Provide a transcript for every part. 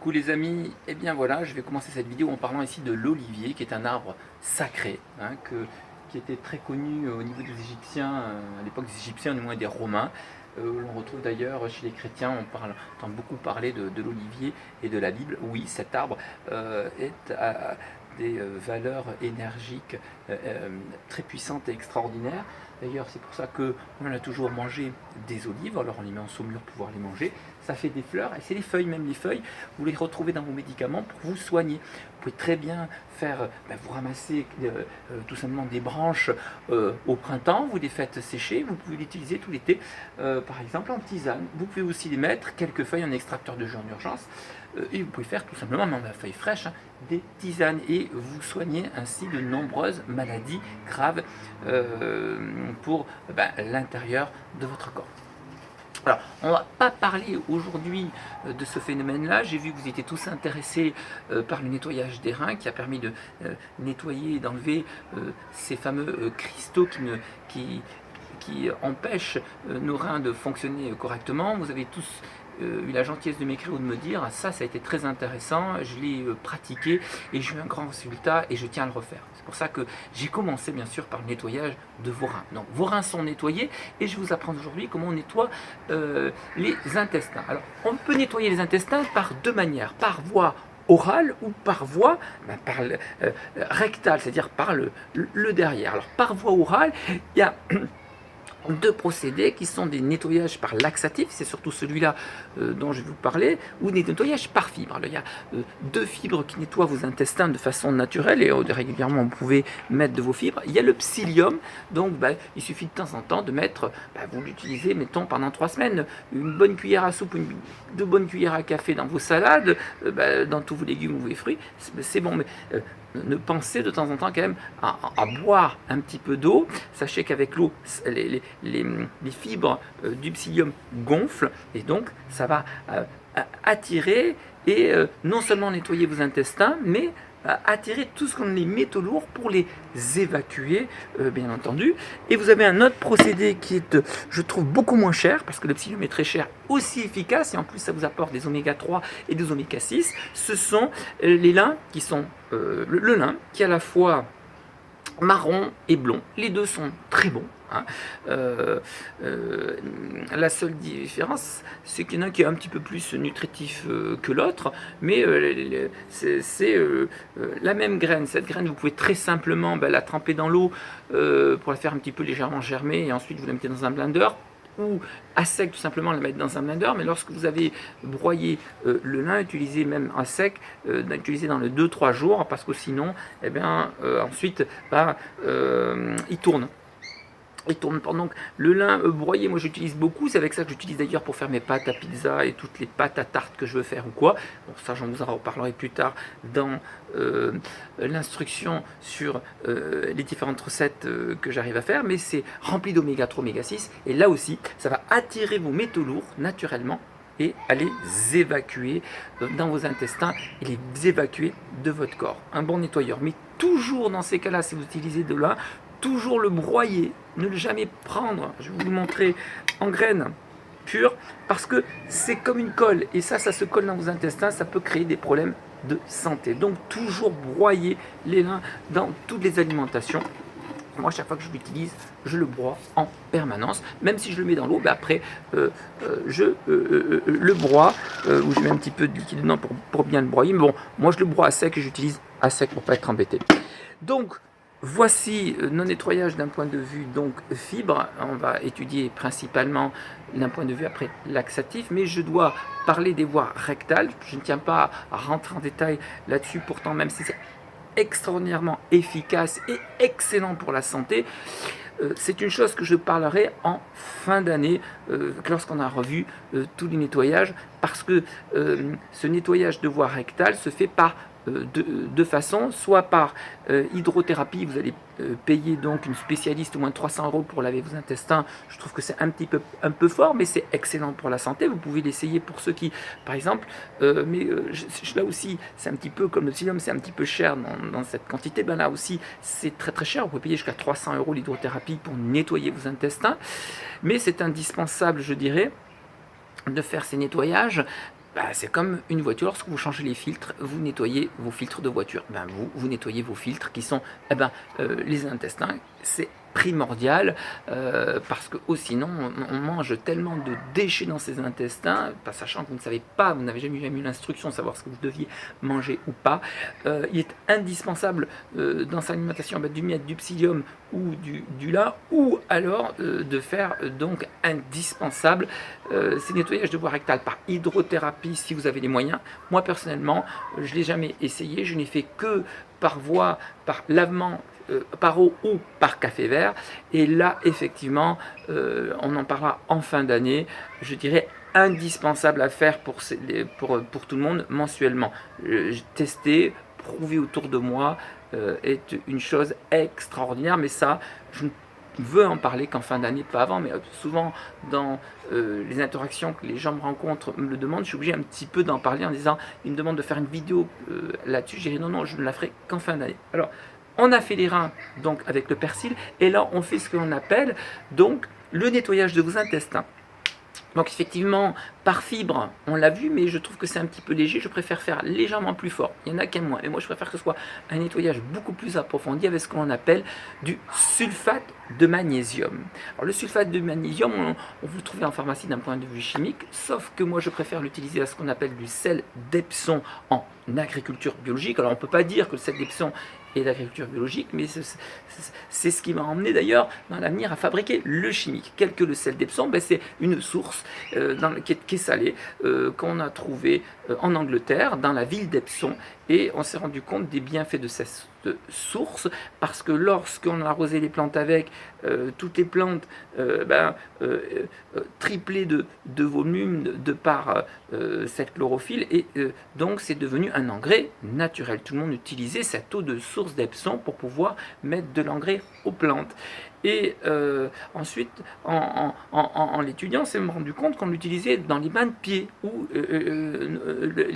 Coucou les amis, et bien voilà, je vais commencer cette vidéo en parlant ici de l'olivier, qui est un arbre sacré, qui était très connu au niveau des Égyptiens, à l'époque des Égyptiens, du moins des Romains. On retrouve d'ailleurs chez les chrétiens, entend beaucoup parler de l'olivier et de la Bible. Oui, cet arbre est à des valeurs énergiques très puissantes et extraordinaires. D'ailleurs, c'est pour ça qu'on a toujours mangé des olives, alors on les met en saumure pour pouvoir les manger. Ça fait des fleurs, et c'est les feuilles, même les feuilles, vous les retrouvez dans vos médicaments pour vous soigner. Vous pouvez très bien faire, vous ramassez tout simplement des branches au printemps, vous les faites sécher, vous pouvez l'utiliser tout l'été, par exemple en tisane. Vous pouvez aussi les mettre, quelques feuilles en extracteur de jus en urgence, et vous pouvez faire tout simplement, même la feuille fraîche, des tisanes, et vous soignez ainsi de nombreuses maladies graves pour l'intérieur de votre corps. Alors, on ne va pas parler aujourd'hui de ce phénomène-là. J'ai vu que vous étiez tous intéressés par le nettoyage des reins, qui a permis de nettoyer et d'enlever ces fameux cristaux qui empêchent nos reins de fonctionner correctement. Vous avez tous eu la gentillesse de m'écrire ou de me dire ça a été très intéressant, je l'ai pratiqué et j'ai eu un grand résultat et je tiens à le refaire. C'est pour ça que j'ai commencé bien sûr par le nettoyage de vos reins. Donc vos reins sont nettoyés et je vais vous apprendre aujourd'hui comment on nettoie les intestins. Alors on peut nettoyer les intestins par deux manières, par voie orale ou par voie rectale, c'est-à-dire par le derrière. Alors par voie orale, il y a deux procédés qui sont des nettoyages par laxatif, c'est surtout celui-là dont je vais vous parler, ou des nettoyages par fibre. Alors, il y a deux fibres qui nettoient vos intestins de façon naturelle et régulièrement vous pouvez mettre de vos fibres. Il y a le psyllium, donc il suffit de temps en temps de mettre, vous l'utilisez mettons pendant 3 semaines, une bonne cuillère à soupe, deux bonnes cuillères à café dans vos salades, dans tous vos légumes ou vos fruits, c'est bon, mais ne pensez de temps en temps quand même à boire un petit peu d'eau. Sachez qu'avec l'eau, les fibres du psyllium gonflent et donc ça va attirer et non seulement nettoyer vos intestins, mais attirer tout ce qu'on est métaux lourds pour les évacuer, bien entendu. Et vous avez un autre procédé qui est, je trouve, beaucoup moins cher, parce que le psyllium est très cher, aussi efficace, et en plus ça vous apporte des oméga 3 et des oméga 6. Ce sont les lins qui sont le lin qui est à la fois marron et blond. Les deux sont très bons. La seule différence, c'est qu'il y en a un qui est un petit peu plus nutritif que l'autre, mais c'est la même graine. Cette graine, vous pouvez très simplement la tremper dans l'eau pour la faire un petit peu légèrement germer, et ensuite vous la mettez dans un blender, ou à sec, tout simplement la mettre dans un blender. Mais lorsque vous avez broyé le lin, utilisez même à sec, utilisez dans le 2-3 jours, parce que sinon ensuite il tourne. Donc le lin broyé, moi j'utilise beaucoup, c'est avec ça que j'utilise d'ailleurs pour faire mes pâtes à pizza et toutes les pâtes à tarte que je veux faire ou quoi. Bon, ça j'en vous en reparlerai plus tard dans l'instruction sur les différentes recettes que j'arrive à faire, mais c'est rempli d'oméga 3, oméga 6, et là aussi ça va attirer vos métaux lourds naturellement et à les évacuer dans vos intestins et les évacuer de votre corps. Un bon nettoyeur, mais toujours dans ces cas-là, si vous utilisez de lin, toujours le broyer, ne le jamais prendre, je vais vous le montrer en graines pures, parce que c'est comme une colle, et ça se colle dans vos intestins, ça peut créer des problèmes de santé. Donc toujours broyer les lins dans toutes les alimentations. Moi, chaque fois que je l'utilise, je le broie en permanence. Même si je le mets dans l'eau, après, je le broie, ou je mets un petit peu de liquide dedans pour bien le broyer. Mais bon, moi, je le broie à sec et j'utilise à sec pour ne pas être embêté. Donc, voici nos nettoyages d'un point de vue donc fibre. On va étudier principalement d'un point de vue après laxatif, mais je dois parler des voies rectales. Je ne tiens pas à rentrer en détail là-dessus, pourtant même si c'est extraordinairement efficace et excellent pour la santé, c'est une chose que je parlerai en fin d'année, lorsqu'on a revu tous les nettoyages, parce que ce nettoyage de voie rectale se fait par deux façons, soit par hydrothérapie, vous allez payer donc une spécialiste au moins 300 € pour laver vos intestins. Je trouve que c'est un peu fort, mais c'est excellent pour la santé. Vous pouvez l'essayer pour ceux qui, par exemple, là aussi, c'est un petit peu comme le psyllium, c'est un petit peu cher dans cette quantité. Là aussi, c'est très très cher. Vous pouvez payer jusqu'à 300 € l'hydrothérapie pour nettoyer vos intestins, mais c'est indispensable, je dirais, de faire ces nettoyages C'est comme une voiture, lorsque vous changez les filtres, vous nettoyez vos filtres de voiture. Vous nettoyez vos filtres qui sont les intestins. C'est primordial parce que sinon on mange tellement de déchets dans ses intestins, pas sachant que vous ne savez pas, vous n'avez jamais eu l'instruction de savoir ce que vous deviez manger ou pas. Il est indispensable dans sa alimentation du miel, du psyllium ou du lin, ou alors de faire donc indispensable ces nettoyages de voie rectale par hydrothérapie si vous avez les moyens. Moi personnellement, je ne l'ai jamais essayé, je n'ai fait que par lavement par eau ou par café vert, et là effectivement on en parlera en fin d'année, je dirais indispensable à faire pour tout le monde mensuellement. Tester, prouver autour de moi est une chose extraordinaire, mais ça je ne veux en parler qu'en fin d'année, pas avant, mais souvent dans les interactions que les gens me rencontrent me le demandent, je suis obligé un petit peu d'en parler en disant, ils me demandent de faire une vidéo là-dessus, j'ai dit non, je ne la ferai qu'en fin d'année. Alors, on a fait les reins donc avec le persil, et là on fait ce que l'on appelle donc le nettoyage de vos intestins. Donc effectivement, par fibre, on l'a vu, mais je trouve que c'est un petit peu léger, je préfère faire légèrement plus fort. Il y en a qui aiment moins, mais moi je préfère que ce soit un nettoyage beaucoup plus approfondi avec ce qu'on appelle du sulfate de magnésium. Alors le sulfate de magnésium, on vous le trouvez en pharmacie d'un point de vue chimique, sauf que moi je préfère l'utiliser à ce qu'on appelle du sel d'Epsom en agriculture biologique. Alors on ne peut pas dire que le sel d'Epsom et l'agriculture biologique, mais c'est ce qui m'a emmené d'ailleurs dans l'avenir à fabriquer le chimique. Quel que le sel d'Epsom, c'est une source qui est salée, qu'on a trouvée en Angleterre, dans la ville d'Epsom, et on s'est rendu compte des bienfaits de cette source, parce que lorsqu'on arrosait les plantes avec, toutes les plantes triplées de volume de par cette chlorophylle, et donc c'est devenu un engrais naturel. Tout le monde utilisait cette eau de source d'Epsom pour pouvoir mettre de l'engrais aux plantes. Et ensuite, en l'étudiant, on s'est rendu compte qu'on l'utilisait dans les bains de pieds, ou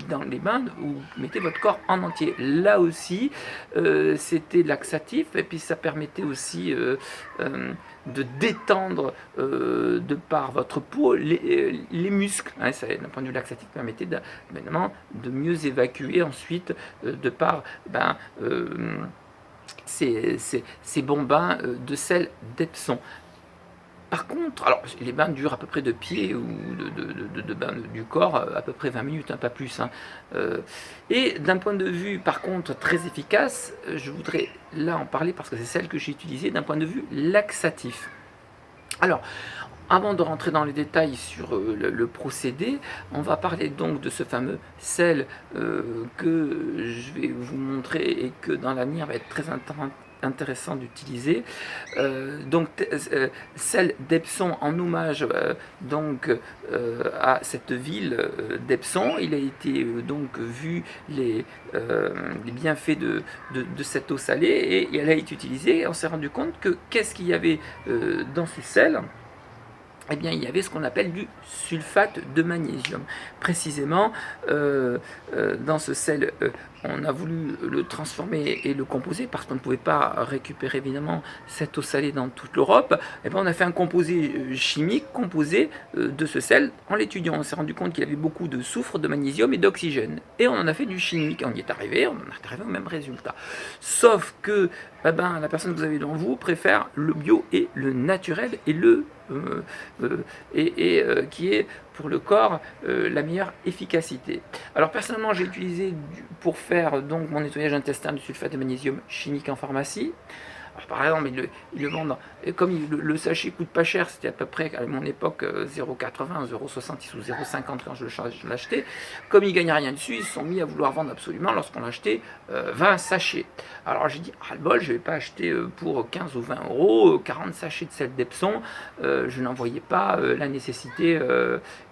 dans les bains où vous mettez votre corps en entier. Là aussi, c'était laxatif, et puis ça permettait aussi de détendre de par votre peau les muscles. Hein, d'un point de vue laxatif, permettait de mieux évacuer ensuite de par ces bons bains de sel d'Epsom. Par contre, alors les bains durent à peu près de pied ou de bain du corps à peu près 20 minutes, pas plus. Et d'un point de vue, par contre, très efficace, je voudrais là en parler parce que c'est celle que j'ai utilisée d'un point de vue laxatif. Alors, avant de rentrer dans les détails sur le procédé, on va parler donc de ce fameux sel que je vais vous montrer et que dans l'avenir va être très intéressant d'utiliser. Sel d'Epsom en hommage à cette ville d'Epsom. Il a été donc vu les bienfaits de cette eau salée, et elle a été utilisée, et on s'est rendu compte que qu'est-ce qu'il y avait dans ce sel? Eh bien, il y avait ce qu'on appelle du sulfate de magnésium. Précisément, dans ce sel, on a voulu le transformer et le composer parce qu'on ne pouvait pas récupérer évidemment cette eau salée dans toute l'Europe. Et bien, on a fait un composé chimique composé de ce sel. En l'étudiant, on s'est rendu compte qu'il y avait beaucoup de soufre, de magnésium et d'oxygène. Et on en a fait du chimique. On y est arrivé, on est arrivé au même résultat. Sauf que la personne que vous avez devant vous préfère le bio et le naturel, et qui est pour le corps la meilleure efficacité. Alors personnellement, j'ai utilisé pour faire donc mon nettoyage intestin du sulfate de magnésium chimique en pharmacie. Alors, par exemple, ils le vendent, comme le sachet coûte pas cher, c'était à peu près à mon époque 0,80, 0,70 ou 0,50 quand je l'achetais. Comme ils ne gagnent rien dessus, ils se sont mis à vouloir vendre absolument, lorsqu'on l'achetait, 20 sachets. Alors j'ai dit, le bol, je ne vais pas acheter pour 15 ou 20 euros 40 sachets de sel d'Epsom. Je n'en voyais pas la nécessité,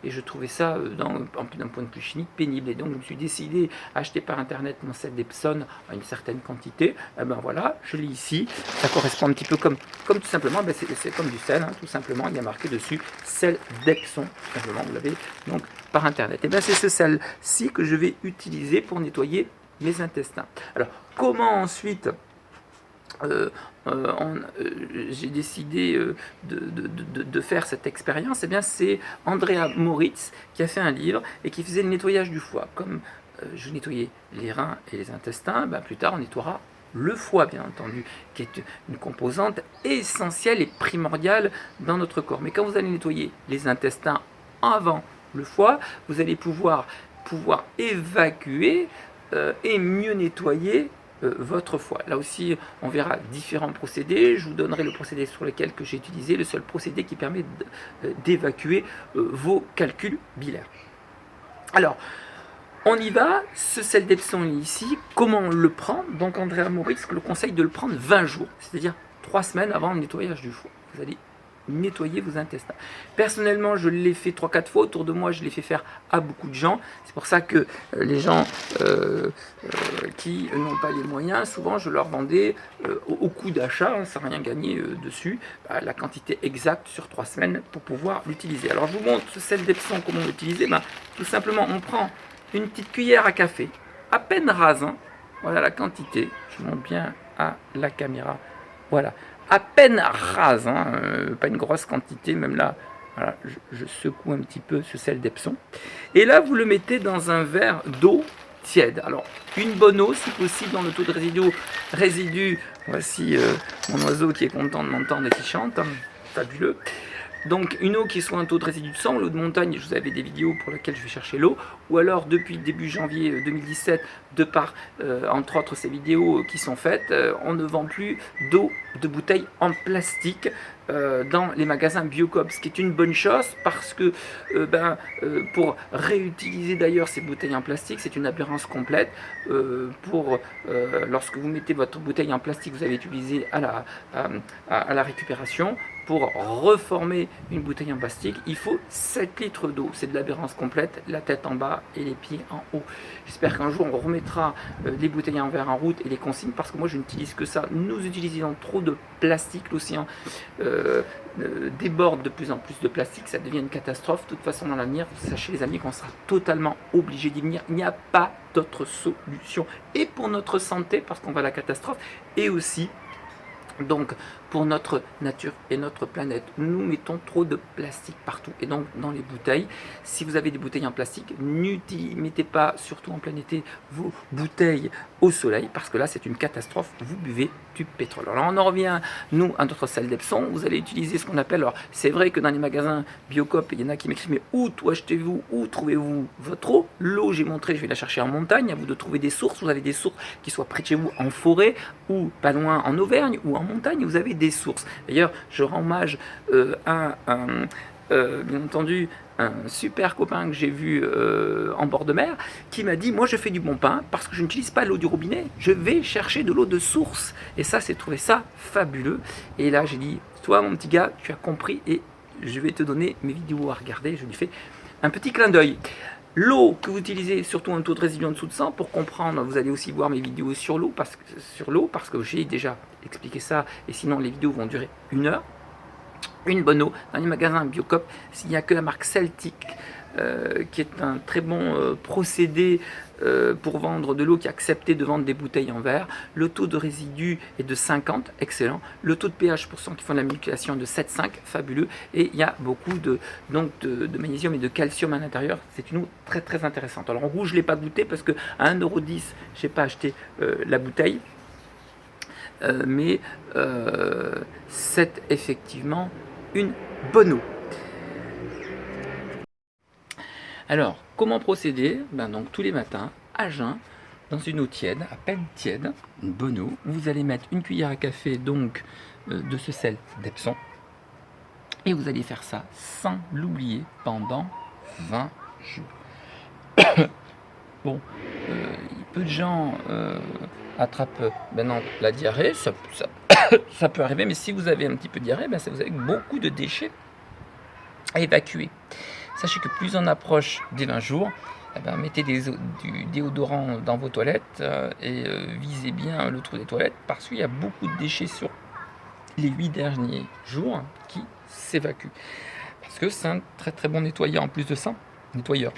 et je trouvais ça, d'un point de vue chimique, pénible. Et donc je me suis décidé à acheter par internet mon sel d'Epsom à une certaine quantité. Voilà, je l'ai ici. Ça correspond un petit peu comme tout simplement, c'est comme du sel, tout simplement. Il y a marqué dessus sel d'Epsom, tout simplement. Vous l'avez donc par internet. Et bien c'est ce sel-ci que je vais utiliser pour nettoyer mes intestins. Alors comment ensuite j'ai décidé de faire cette expérience, eh bien c'est Andrea Moritz qui a fait un livre et qui faisait le nettoyage du foie. Comme je nettoyais les reins et les intestins, ben plus tard on nettoiera le foie, bien entendu, qui est une composante essentielle et primordiale dans notre corps. Mais quand vous allez nettoyer les intestins avant le foie, vous allez pouvoir évacuer et mieux nettoyer votre foie. Là aussi, on verra différents procédés. Je vous donnerai le procédé sur lequel que j'ai utilisé, le seul procédé qui permet d'évacuer vos calculs biliaires. Alors, on y va, ce sel d'Epsom ici, comment on le prend? Donc Andrea Moritz le conseille de le prendre 20 jours, c'est-à-dire 3 semaines avant le nettoyage du foie. Vous allez nettoyer vos intestins. Personnellement, je l'ai fait 3-4 fois autour de moi, je l'ai fait faire à beaucoup de gens. C'est pour ça que les gens qui n'ont pas les moyens, souvent je leur vendais au coût d'achat, sans rien gagner dessus, la quantité exacte sur 3 semaines pour pouvoir l'utiliser. Alors je vous montre ce sel d'Epsom, comment l'utiliser. Tout simplement, on prend une petite cuillère à café, à peine rase, hein. Voilà la quantité, je monte bien à la caméra, voilà, à peine rase, hein, pas une grosse quantité, même là, voilà, je secoue un petit peu ce sel d'Epsom, et là vous le mettez dans un verre d'eau tiède. Alors une bonne eau si possible, dans le taux de résidu, voici mon oiseau qui est content de m'entendre et qui chante, hein, fabuleux. Donc une eau qui soit un taux de résidu de sang, l'eau de montagne, je vous avais des vidéos pour lesquelles je vais chercher l'eau, ou alors depuis début janvier 2017, de par entre autres ces vidéos qui sont faites, on ne vend plus d'eau de bouteille en plastique dans les magasins Biocoop, ce qui est une bonne chose parce que pour réutiliser d'ailleurs ces bouteilles en plastique, c'est une aberrance complète. Lorsque vous mettez votre bouteille en plastique, vous avez utilisé à la récupération. Pour reformer une bouteille en plastique, il faut 7 litres d'eau. C'est de l'aberrance complète, la tête en bas et les pieds en haut. J'espère qu'un jour on remettra les bouteilles en verre en route et les consignes, parce que moi je n'utilise que ça. Nous utilisons trop de plastique, l'océan déborde de plus en plus de plastique, ça devient une catastrophe. De toute façon, dans l'avenir, sachez les amis qu'on sera totalement obligé d'y venir. Il n'y a pas d'autre solution. Et pour notre santé, parce qu'on va à la catastrophe, et aussi donc pour notre nature et notre planète, nous mettons trop de plastique partout. Et donc dans les bouteilles, si vous avez des bouteilles en plastique, mettez pas, surtout en plein été, vos bouteilles au soleil, parce que là c'est une catastrophe, vous buvez du pétrole. Alors on en revient, nous, à notre sel d'Epsom. Vous allez utiliser ce qu'on appelle, alors c'est vrai que dans les magasins Biocoop, il y en a qui m'écrivent, mais où achetez-vous, où trouvez-vous votre eau? L'eau, j'ai montré, je vais la chercher en montagne, à vous de trouver des sources. Vous avez des sources qui soient près de chez vous, en forêt, ou pas loin en Auvergne, ou en montagne, vous avez des sources. D'ailleurs, je rends hommage à bien entendu, un super copain que j'ai vu en bord de mer, qui m'a dit, moi je fais du bon pain parce que je n'utilise pas l'eau du robinet, je vais chercher de l'eau de source. Et ça, c'est trouvé ça fabuleux. Et là, j'ai dit, toi mon petit gars, tu as compris et je vais te donner mes vidéos à regarder. Je lui fais un petit clin d'œil. L'eau que vous utilisez, surtout un taux de résidu en dessous de 100, pour comprendre, vous allez aussi voir mes vidéos sur l'eau, parce que j'ai déjà expliqué ça, et sinon les vidéos vont durer 1 heure. Une bonne eau, dans les magasins Biocoop, s'il n'y a que la marque Celtic, qui est un très bon procédé pour vendre de l'eau, qui a accepté de vendre des bouteilles en verre. Le taux de résidu est de 50, excellent. Le taux de pH pour ceux qui font de la manipulation de 7,5, fabuleux. Et il y a beaucoup de magnésium et de calcium à l'intérieur. C'est une eau très très intéressante. Alors en rouge, je ne l'ai pas goûté parce qu'à 1,10 €, je n'ai pas acheté la bouteille. Mais c'est effectivement une bonne eau. Alors, comment procéder? Donc tous les matins, à jeun, dans une eau tiède, à peine tiède, une bonne eau, vous allez mettre une cuillère à café donc de ce sel d'Epsom, et vous allez faire ça sans l'oublier pendant 20 jours. Bon, peu de gens attrapent maintenant la diarrhée, ça peut arriver, mais si vous avez un petit peu de diarrhée, vous avez beaucoup de déchets à évacuer. Sachez que plus on approche des 20 jours, mettez du déodorant dans vos toilettes et visez bien le trou des toilettes, parce qu'il y a beaucoup de déchets sur les 8 derniers jours qui s'évacuent. Parce que c'est un très très bon nettoyeur en plus de ça, nettoyeur.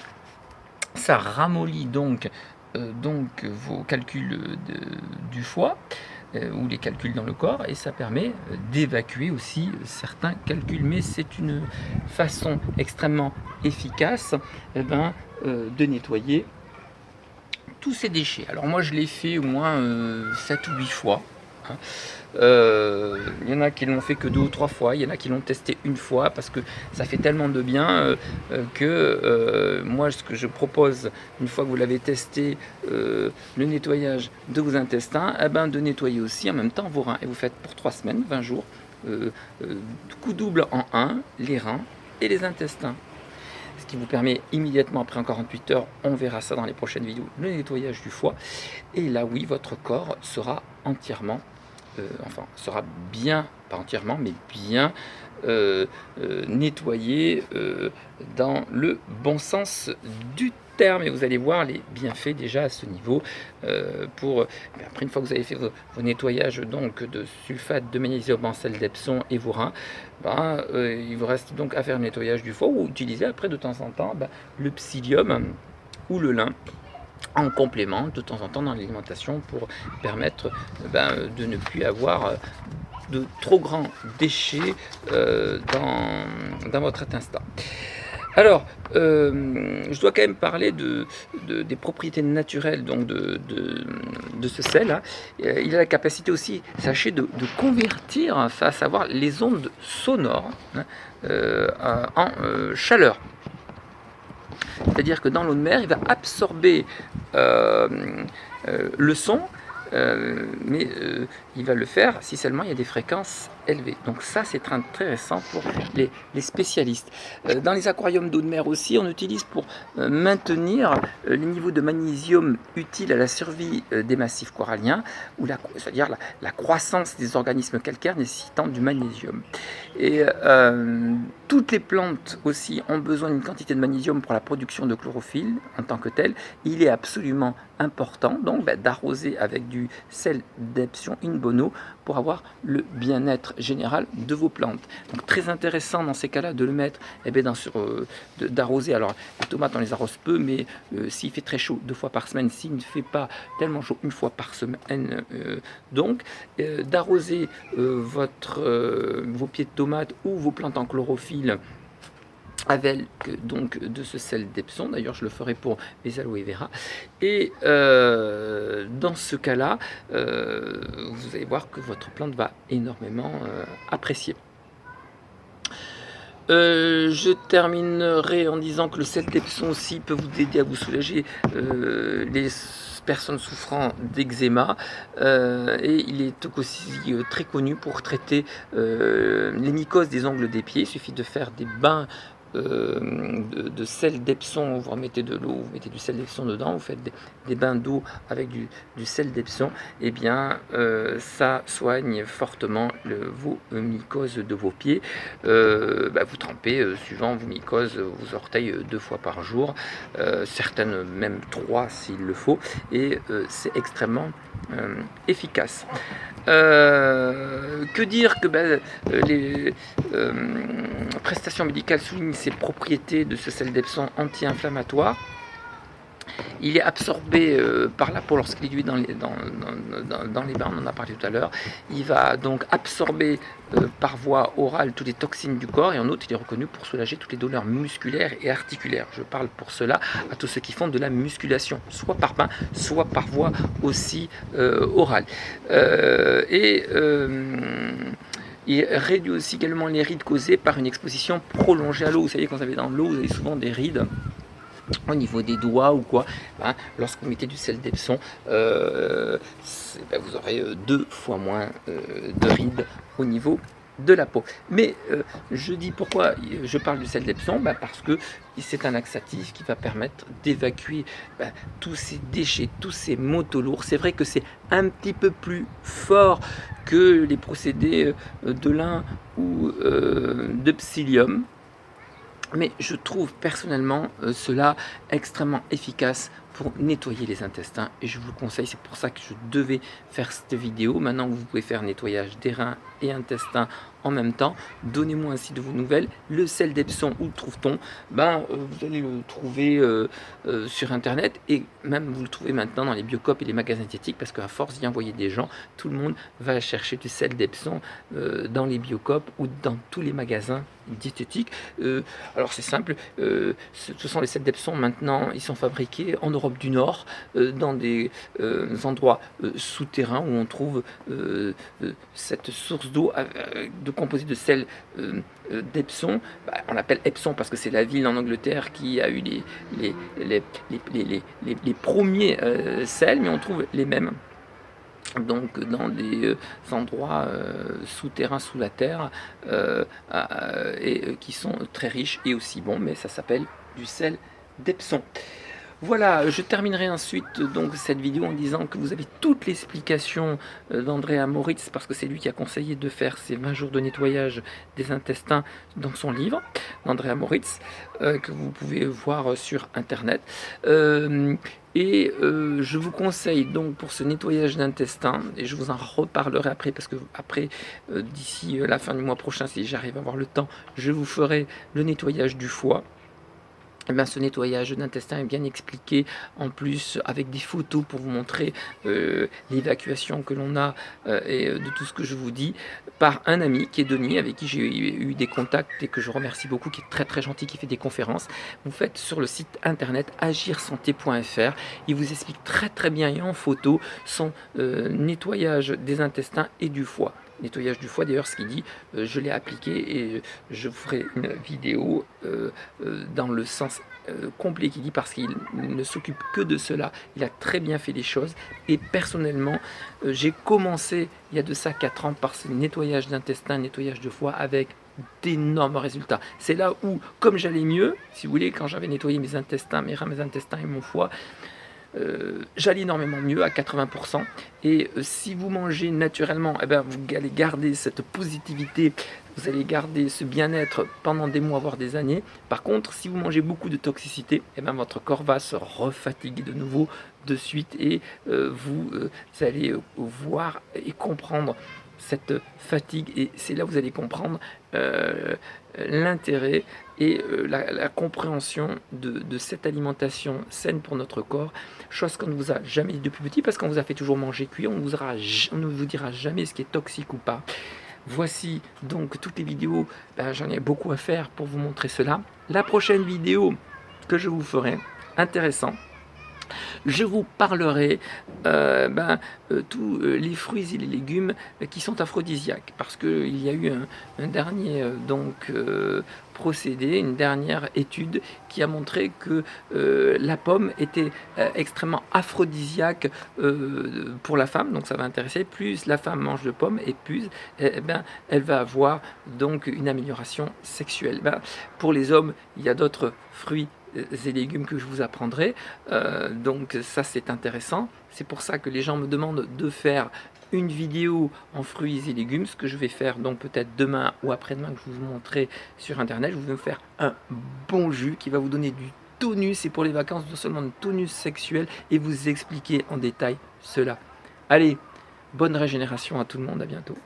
Ça ramollit donc vos calculs du foie. ou les calculs dans le corps, et ça permet d'évacuer aussi certains calculs. Mais c'est une façon extrêmement efficace de nettoyer tous ces déchets. Alors moi je l'ai fait au moins 7 ou 8 fois. Il y en a qui l'ont fait que 2 ou 3 fois, il y en a qui l'ont testé une fois parce que ça fait tellement de bien que moi ce que je propose, une fois que vous l'avez testé, le nettoyage de vos intestins, de nettoyer aussi en même temps vos reins. Et vous faites pour 3 semaines, 20 jours, coup double en 1, les reins et les intestins. Ce qui vous permet immédiatement, après en 48 heures, on verra ça dans les prochaines vidéos, le nettoyage du foie. Et là oui, votre corps sera entièrement, sera bien, pas entièrement, mais bien nettoyé dans le bon sens du terme. Et vous allez voir les bienfaits déjà à ce niveau. Après, une fois que vous avez fait vos nettoyages donc de sulfate de magnésium en sel d'Epsom et vos reins, il vous reste donc à faire le nettoyage du foie ou utiliser après de temps en temps le psyllium ou le lin en complément de temps en temps dans l'alimentation pour permettre de ne plus avoir de trop grands déchets dans votre intestin. Alors, je dois quand même parler des propriétés naturelles donc de ce sel. Hein. Il a la capacité aussi, sachez, de convertir, à savoir les ondes sonores en chaleur. C'est-à-dire que dans l'eau de mer, il va absorber le son, mais il va le faire si seulement il y a des fréquences élevées. Donc ça, c'est très intéressant pour les spécialistes. Dans les aquariums d'eau de mer aussi, on utilise pour maintenir les niveaux de magnésium utiles à la survie des massifs coralliens, c'est-à-dire la croissance des organismes calcaires nécessitant du magnésium. Et toutes les plantes aussi ont besoin d'une quantité de magnésium pour la production de chlorophylle en tant que telle. Il est absolument important donc d'arroser avec du sel d'Epsom in bono pour avoir le bien-être général de vos plantes. Donc très intéressant dans ces cas-là de le mettre, d'arroser. Alors les tomates on les arrose peu, mais s'il fait très chaud 2 fois par semaine, s'il ne fait pas tellement chaud 1 fois par semaine, d'arroser vos pieds de tomates ou vos plantes en chlorophylle avec donc de ce sel d'Epsom. D'ailleurs je le ferai pour les aloe vera, et dans ce cas là vous allez voir que votre plante va énormément apprécier. Je terminerai en disant que le sel d'Epsom aussi peut vous aider à vous soulager les personnes souffrant d'eczéma, et il est aussi très connu pour traiter les mycoses des ongles des pieds. Il suffit de faire des bains de sel d'Epsom, vous remettez de l'eau, vous mettez du sel d'Epsom dedans, vous faites des bains d'eau avec du sel d'Epsom, et bien ça soigne fortement vos mycoses de vos pieds. Vous trempez suivant vos mycoses, vos orteils 2 fois par jour, certaines même 3 s'il le faut, et c'est extrêmement efficace. Que dire que les prestations médicales soulignent ses propriétés de ce sel d'Epsom anti-inflammatoire. Il est absorbé par la peau lorsqu'il est dilué dans les bains, on en a parlé tout à l'heure. Il va donc absorber par voie orale toutes les toxines du corps, et en outre il est reconnu pour soulager toutes les douleurs musculaires et articulaires. Je parle pour cela à tous ceux qui font de la musculation, soit par bain, soit par voie aussi orale. Il réduit aussi également les rides causées par une exposition prolongée à l'eau. Vous savez, quand vous avez dans l'eau, vous avez souvent des rides au niveau des doigts ou quoi. Lorsque vous mettez du sel d'Epsom, vous aurez 2 fois moins de rides au niveau de la peau. Mais je dis pourquoi je parle du sel d'Epsom, parce que c'est un laxatif qui va permettre d'évacuer tous ces déchets, tous ces métaux lourds. C'est vrai que c'est un petit peu plus fort que les procédés de lin ou de psyllium, mais je trouve personnellement cela extrêmement efficace pour nettoyer les intestins et je vous le conseille, c'est pour ça que je devais faire cette vidéo. Maintenant que vous pouvez faire nettoyage des reins et intestins en même temps, donnez-moi ainsi de vos nouvelles. Le sel d'Epsom, où le trouve-t-on? Vous allez le trouver sur internet et même vous le trouvez maintenant dans les Biocoop et les magasins diététiques, parce qu'à force d'y envoyer des gens, tout le monde va chercher du sel d'Epsom dans les Biocoop ou dans tous les magasins diététiques. Alors c'est simple, ce sont les sels d'Epsom maintenant, ils sont fabriqués en Europe du Nord, dans des endroits souterrains où on trouve cette source d'eau de composée de sel d'Epsom. On l'appelle Epsom parce que c'est la ville en Angleterre qui a eu les premiers sels, mais on trouve les mêmes donc dans des endroits souterrains sous la terre et qui sont très riches et aussi bons, mais ça s'appelle du sel d'Epsom. Voilà, je terminerai ensuite donc cette vidéo en disant que vous avez toute l'explication d'Andrea Moritz, parce que c'est lui qui a conseillé de faire ces 20 jours de nettoyage des intestins dans son livre, d'Andrea Moritz, que vous pouvez voir sur internet. Je vous conseille donc pour ce nettoyage d'intestin, et je vous en reparlerai après, parce que après, d'ici la fin du mois prochain, si j'arrive à avoir le temps, je vous ferai le nettoyage du foie. Ce nettoyage d'intestin est bien expliqué, en plus avec des photos pour vous montrer l'évacuation que l'on a et de tout ce que je vous dis, par un ami qui est Denis, avec qui j'ai eu des contacts et que je remercie beaucoup, qui est très très gentil, qui fait des conférences. Vous faites sur le site internet agirsanté.fr, il vous explique très très bien et en photo son nettoyage des intestins et du foie. Nettoyage du foie, d'ailleurs, ce qu'il dit, je l'ai appliqué et je ferai une vidéo dans le sens complet qu'il dit, parce qu'il ne s'occupe que de cela. Il a très bien fait les choses et personnellement, j'ai commencé il y a de ça 4 ans par ce nettoyage d'intestin, nettoyage de foie avec d'énormes résultats. C'est là où, comme j'allais mieux, si vous voulez, quand j'avais nettoyé mes intestins, mes reins, mes intestins et mon foie, j'allais énormément mieux à 80%. Et si vous mangez naturellement, vous allez garder cette positivité, vous allez garder ce bien-être pendant des mois, voire des années. Par contre, si vous mangez beaucoup de toxicité, votre corps va se refatiguer de nouveau de suite et vous allez voir et comprendre cette fatigue, et c'est là où vous allez comprendre l'intérêt et la compréhension de cette alimentation saine pour notre corps, chose qu'on ne vous a jamais dit depuis petit, parce qu'on vous a fait toujours manger cuit, on ne vous dira jamais ce qui est toxique ou pas. Voici donc toutes les vidéos, j'en ai beaucoup à faire pour vous montrer cela. La prochaine vidéo que je vous ferai, intéressant, je vous parlerai tous les fruits et les légumes qui sont aphrodisiaques, parce qu'il y a eu un dernier procédé, une dernière étude qui a montré que la pomme était extrêmement aphrodisiaque pour la femme. Donc ça va intéresser, plus la femme mange de pommes et plus elle va avoir donc une amélioration sexuelle. Pour les hommes, il y a d'autres fruits et légumes que je vous apprendrai, donc ça c'est intéressant. C'est pour ça que les gens me demandent de faire une vidéo en fruits et légumes, ce que je vais faire donc peut-être demain ou après-demain, que je vous montrerai sur internet. Je vais vous faire un bon jus qui va vous donner du tonus, et pour les vacances non seulement de tonus sexuel, et vous expliquer en détail cela. Allez, bonne régénération à tout le monde, à bientôt.